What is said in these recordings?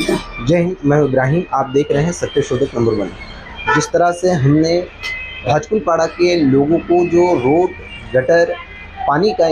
जय हिंद, मैं इब्राहिम। आप देख रहे हैं सत्यशोधक नंबर 1। जिस तरह से हमने भाजकुलपाड़ा के लोगों को जो रोड, गटर, पानी का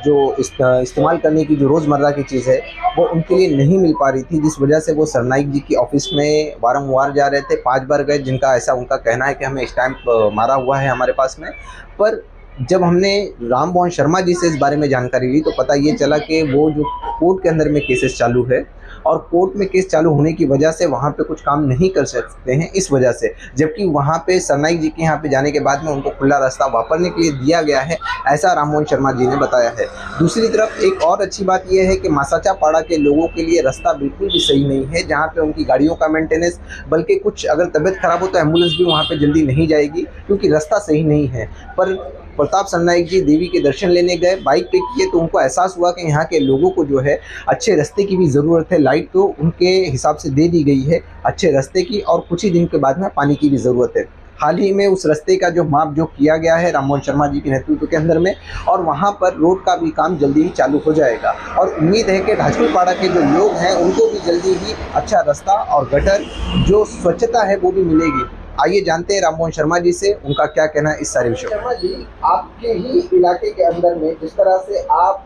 जो इस्तेमाल करने की जो रोज़मर्रा की चीज़ है वो उनके लिए नहीं मिल पा रही थी, जिस वजह से वो सरनाइक जी की ऑफ़िस में बारंबार जा रहे थे। 5 बार गए, जिनका ऐसा उनका कहना है कि हमें स्टैम्प मारा हुआ है हमारे पास में। पर जब हमने राम मोहन शर्मा जी से इस बारे में जानकारी ली तो पता ये चला कि वो जो कोर्ट के अंदर में केसेस चालू है और कोर्ट में केस चालू होने की वजह से वहाँ पे कुछ काम नहीं कर सकते हैं इस वजह से, जबकि वहाँ पे सरनाइक जी के यहाँ पे जाने के बाद में उनको खुला रास्ता वापरने के लिए दिया गया है, ऐसा राम मोहन शर्मा जी ने बताया है। दूसरी तरफ एक और अच्छी बात यह है कि मासाचा पाड़ा के लोगों के लिए रास्ता बिल्कुल भी सही नहीं है, जहाँ पे उनकी गाड़ियों का मेंटेनेंस, बल्कि कुछ अगर तबीयत खराब हो तो एम्बुलेंस भी वहाँ पे जल्दी नहीं जाएगी क्योंकि रास्ता सही नहीं है। पर प्रताप सरनाइक जी देवी के दर्शन लेने गए, बाइक पे किए, तो उनको एहसास हुआ कि यहाँ के लोगों को जो है अच्छे रास्ते की भी ज़रूरत है। लाइट तो उनके हिसाब से दे दी गई है अच्छे रास्ते की, और कुछ ही दिन के बाद में पानी की भी ज़रूरत है। हाल ही में उस रास्ते का जो माप जो किया गया है राम मोहन शर्मा जी के नेतृत्व के अंदर में, और वहाँ पर रोड का भी काम जल्दी ही चालू हो जाएगा। और उम्मीद है कि भाजकुलपाड़ा के जो लोग हैं उनको भी जल्दी ही अच्छा रास्ता और गटर जो स्वच्छता है वो भी मिलेगी। आइए जानते हैं राम मोहन शर्मा जी से उनका क्या कहना है इस सारे विषय। शर्मा जी, आपके ही इलाके के अंदर में जिस तरह से आप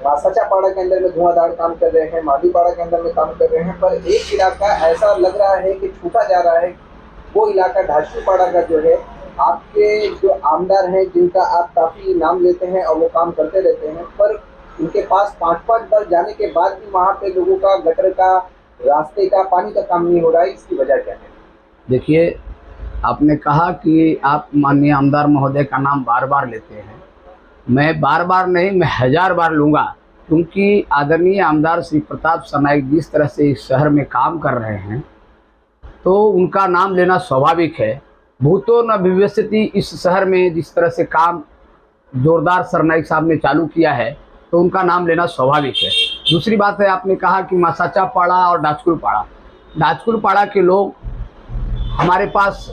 मासाचा पाड़ा के अंदर में धुआंधार काम कर रहे हैं, मादी पाड़ा के अंदर में काम कर रहे हैं, पर एक इलाका ऐसा लग रहा है कि छूटा जा रहा है, वो इलाका भाजकुलपाड़ा का जो है। आपके जो आमदार हैं जिनका आप काफ़ी नाम लेते हैं और वो काम करते रहते हैं, पर उनके पास 5-5 बार जाने के बाद भी वहाँ पे लोगों का गटर का, रास्ते का, पानी का काम नहीं हो रहा है। इसकी वजह क्या है? देखिए, आपने कहा कि आप माननीय आमदार महोदय का नाम बार बार लेते हैं। मैं बार बार नहीं, मैं 1000 बार लूँगा, क्योंकि आदरणीय आमदार श्री प्रताप सरनाइक जिस तरह से इस शहर में काम कर रहे हैं तो उनका नाम लेना स्वाभाविक है। भूतो न भविष्यति, इस शहर में जिस तरह से काम जोरदार सरनाइक साहब ने चालू किया है तो उनका नाम लेना स्वाभाविक है। दूसरी बात है, आपने कहा कि मासाचा पाड़ा और डाचकुलपाड़ा के लोग हमारे पास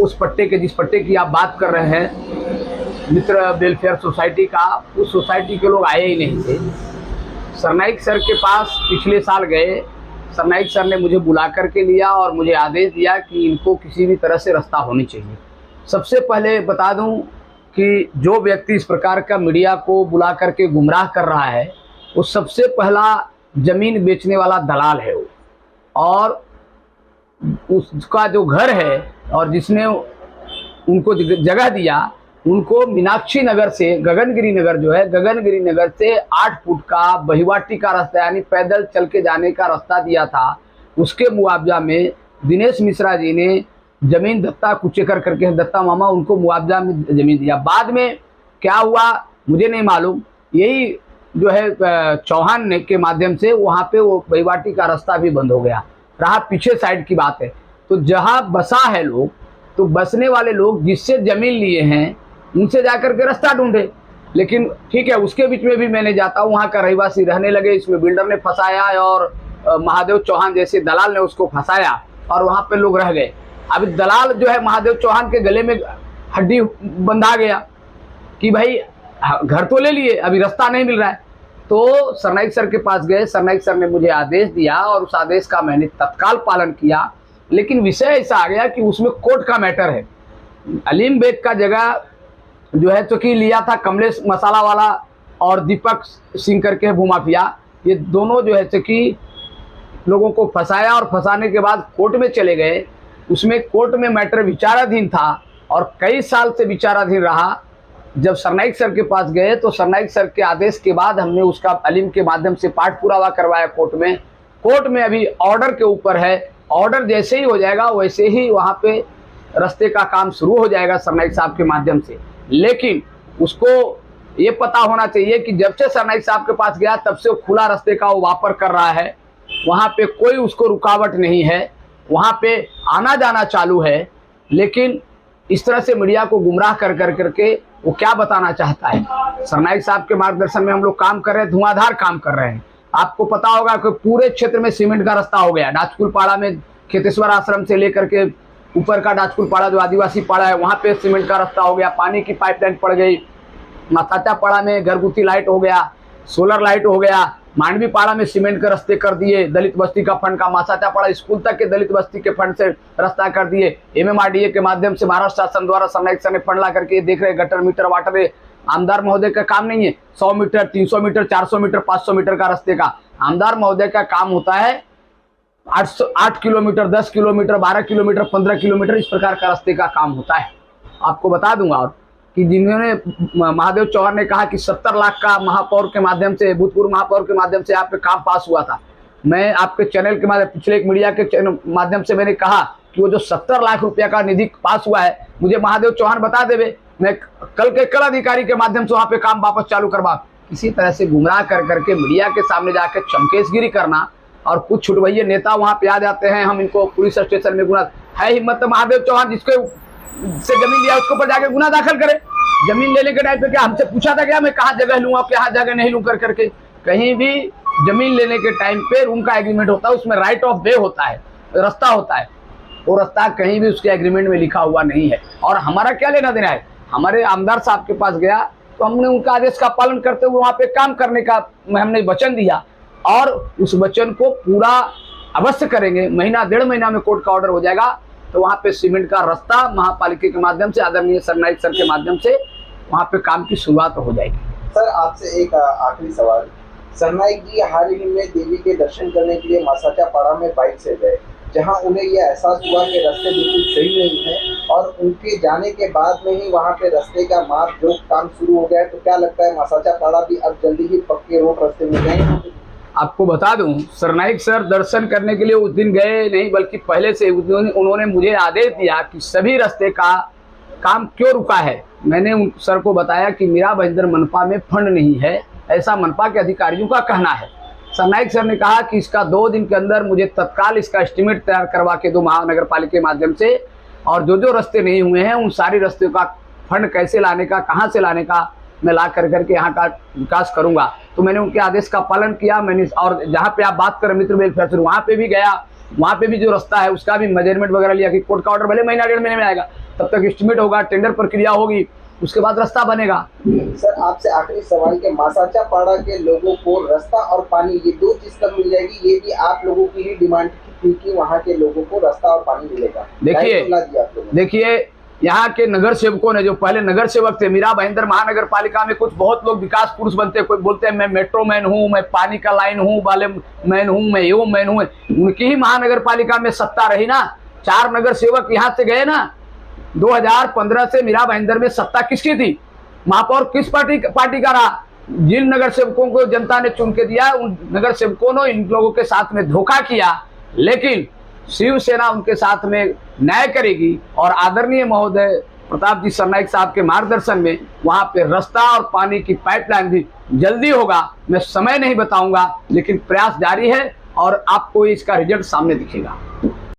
उस पट्टे के, जिस पट्टे की आप बात कर रहे हैं, मित्र वेलफेयर सोसाइटी का, उस सोसाइटी के लोग आए ही नहीं थे। सरनाइक सर के पास पिछले साल गए, सरनाइक सर ने मुझे बुला कर के लिया और मुझे आदेश दिया कि इनको किसी भी तरह से रास्ता होनी चाहिए। सबसे पहले बता दूं कि जो व्यक्ति इस प्रकार का मीडिया को बुला करके गुमराह कर रहा है, वो सबसे पहला ज़मीन बेचने वाला दलाल है वो, और उसका जो घर है और जिसने उनको जगह दिया, उनको मीनाक्षी नगर से गगनगिरी नगर जो है, गगनगिरी नगर से 8 फुट का बहिवाटी का रास्ता, यानी पैदल चल के जाने का रास्ता दिया था। उसके मुआवजा में दिनेश मिश्रा जी ने ज़मीन, दत्ता कुचेकर करके दत्ता मामा, उनको मुआवजा में ज़मीन दिया। बाद में क्या हुआ मुझे नहीं मालूम, यही जो है चौहान ने के माध्यम से वहाँ पे वो बहिवाटी का रास्ता भी बंद हो गया। रहा पीछे साइड की बात है, तो जहाँ बसा है लोग, तो बसने वाले लोग जिससे ज़मीन लिए हैं उनसे जाकर के रास्ता ढूंढे। लेकिन ठीक है, उसके बीच में भी मैंने जाता हूँ, वहाँ का रहवासी रहने लगे, इसमें बिल्डर ने फंसाया और महादेव चौहान जैसे दलाल ने उसको फंसाया और वहाँ पे लोग रह गए। अभी दलाल जो है महादेव चौहान के गले में हड्डी बंधा गया कि भाई घर तो ले लिए, अभी रास्ता नहीं मिल रहा है। तो सरनाइक सर के पास गए, सरनाइक सर ने मुझे आदेश दिया और उस आदेश का मैंने तत्काल पालन किया। लेकिन विषय ऐसा आ गया कि उसमें कोर्ट का मैटर है। अलीम बेग का जगह जो है तो कि लिया था कमलेश मसाला वाला और दीपक सिंह करके भूमाफिया, ये दोनों जो है तो कि लोगों को फंसाया और फंसाने के बाद कोर्ट में चले गए। उसमें कोर्ट में मैटर विचाराधीन था और कई साल से विचाराधीन रहा। जब सरनाइक सर के पास गए तो सरनाइक सर के आदेश के बाद हमने उसका अलीम के माध्यम से पाठ पुरावा करवाया कोर्ट में। कोर्ट में अभी ऑर्डर के ऊपर है, ऑर्डर जैसे ही हो जाएगा वैसे ही वहाँ पे रास्ते का काम शुरू हो जाएगा सरनाइक साहब के माध्यम से। लेकिन उसको ये पता होना चाहिए कि जब से सरनाइक साहब के पास गया तब से वो खुला रास्ते का वो वापर कर रहा है, वहाँ पे कोई उसको रुकावट नहीं है, वहाँ पे आना जाना चालू है। लेकिन इस तरह से मीडिया को गुमराह कर करके वो क्या बताना चाहता है। सरनाइक साहब के मार्गदर्शन में हम लोग काम कर रहे हैं, धुआंधार काम कर रहे हैं। आपको पता होगा कि पूरे क्षेत्र में सीमेंट का रास्ता हो गया। डाचकुलपाड़ा में खेतेश्वर आश्रम से लेकर के ऊपर का डाचकुलपाड़ा जो आदिवासी पाड़ा है वहाँ पे सीमेंट का रास्ता हो गया, पानी की पाइपलाइन पड़ गई। मासाचा पाड़ा में घरगुती लाइट हो गया, सोलर लाइट हो गया, मांडवी पाड़ा में सीमेंट के रास्ते कर दिए, दलित बस्ती का फंड का, मासाचा पाड़ा स्कूल तक के दलित बस्ती के फंड से रास्ता कर दिए। MMRDA के माध्यम से महाराष्ट्र शासन द्वारा सरनाईक सर ने फंड ला करके देख रहे, गटर मीटर वाटर है। आमदार महोदय का काम नहीं है 100 मीटर 300 मीटर 400 मीटर 500 मीटर का रास्ते का। आमदार महोदय का काम होता है 8 किलोमीटर 10 किलोमीटर 12 किलोमीटर 15 किलोमीटर इस प्रकार का रास्ते का काम होता है। आपको बता दूंगा और कि जिन्होंने महादेव चौहान ने कहा कि 70 लाख का महापौर के माध्यम से, भूतपूर्व महापौर के माध्यम से आप पे काम पास हुआ था। मैं आपके चैनल के माध्यम, पिछले एक मीडिया के माध्यम से मैंने कहा कि वो जो 70 लाख रुपया का निधि पास हुआ है, मुझे महादेव चौहान बता देवे, मैं कल के कल अधिकारी के माध्यम से वहां पे काम वापस चालू करवा। किसी तरह से गुमराह कर करके मीडिया के सामने जाकर चमकेशगिरी करना, और कुछ छुटभैये नेता वहां पे आ जाते हैं, हम इनको पुलिस स्टेशन में गुना है। हिम्मत तो महादेव चौहान जिसको से जमीन लिया उसके ऊपर जाके गुना दाखिल करे। जमीन लेने के टाइम पे क्या हमसे पूछा था क्या मैं कहाँ जगह लूंगा क्या जगह नहीं लूं कर करके? कहीं भी जमीन लेने के टाइम पे रूम का एग्रीमेंट होता है, उसमें राइट ऑफ वे होता है, रास्ता होता है। वो रास्ता कहीं भी उसके एग्रीमेंट में लिखा हुआ नहीं है। और हमारा क्या लेना देना है? हमारे आमदार साहब के पास गया तो हमने उनका आदेश का पालन करते हुए वहां पे काम करने का हमने वचन दिया, और उस वचन को पूरा अवश्य करेंगे। महीना 1.5 महीना में कोर्ट का ऑर्डर हो जाएगा, तो वहां पे सीमेंट का रास्ता महापालिका के माध्यम से, आदरणीय सरनाईक सर के माध्यम से वहां पे काम की शुरुआत हो जाएगी। सर आपसे एक आखिरी सवाल, सरनाईक जी हाल ही में देवी के दर्शन करने के लिए मासाचा पाड़ा में बाइक से गए, जहां उन्हें यह एहसास हुआ कि रास्ते बिल्कुल सही नहीं है, और उनके जाने के बाद में ही वहां पे रास्ते का मार्ग जो काम शुरू हो गया है। तो क्या लगता है मासाचा पाड़ा भी अब जल्दी ही पक्के रोड रास्ते में जाएंगे? आपको बता दूं, सरनाईक सर दर्शन करने के लिए उस दिन गए नहीं, बल्कि पहले से उन्होंने मुझे आदेश दिया कि सभी रास्ते का काम क्यों रुका है। मैंने उन सर को बताया कि मीरा भाईंदर मनपा में फंड नहीं है, ऐसा मनपा के अधिकारियों का कहना है। सरनाईक सर ने कहा कि इसका 2 दिन के अंदर मुझे तत्काल इसका एस्टिमेट तैयार करवा के दो महानगर पालिका के माध्यम से, और जो जो रास्ते नहीं हुए हैं उन सारी रास्ते का फंड कैसे लाने का, कहाँ से लाने का मैं ला कर करके यहाँ का विकास करूंगा। तो मैंने उनके आदेश का पालन किया। मैंने और जहाँ पे आप बात करें मित्र वेलफेयर से, वहाँ पे भी गया, वहाँ पे भी जो रास्ता है उसका भी मेजरमेंट वगैरह लिया कि कोर्ट का ऑर्डर भले महीना 1.5 महीने में आएगा, तब तक एस्टिमेट होगा, टेंडर प्रक्रिया होगी, उसके बाद रास्ता बनेगा। सर आपसे आखिरी सवाल के मासाचा पाड़ा के लोगों को रास्ता और पानी ये 2 चीज कब मिल जाएगी? ये भी आप लोगों की ही डिमांड थी कि वहाँ के लोगों को रास्ता और पानी मिलेगा। देखिए यहाँ के नगर सेवकों ने, जो पहले नगर सेवक थे, मीरा भाईंदर महानगर पालिका में कुछ बहुत लोग विकास पुरुष बनते हैं, कोई बोलते हैं मैं मेट्रो मैन हूँ, मैं पानी का लाइन हूँ वाले मैन हूँ, मैं यो मैन हूँ। उनकी ही महानगर पालिका में सत्ता रही ना, 4 नगर सेवक यहाँ से गए ना। 2015 से मीरा भाईंदर में सत्ता किसकी थी? महापौर किस पार्टी का रहा? जिन नगर सेवकों को जनता ने चुन के दिया, उन नगर सेवकों ने इन लोगों के साथ में धोखा किया, लेकिन शिवसेना उनके साथ में न्याय करेगी। और आदरणीय महोदय प्रताप जी सरनाईक साहब के मार्गदर्शन में वहां पे रास्ता और पानी की पाइपलाइन भी जल्दी होगा। मैं समय नहीं बताऊंगा, लेकिन प्रयास जारी है और आपको इसका रिजल्ट सामने दिखेगा।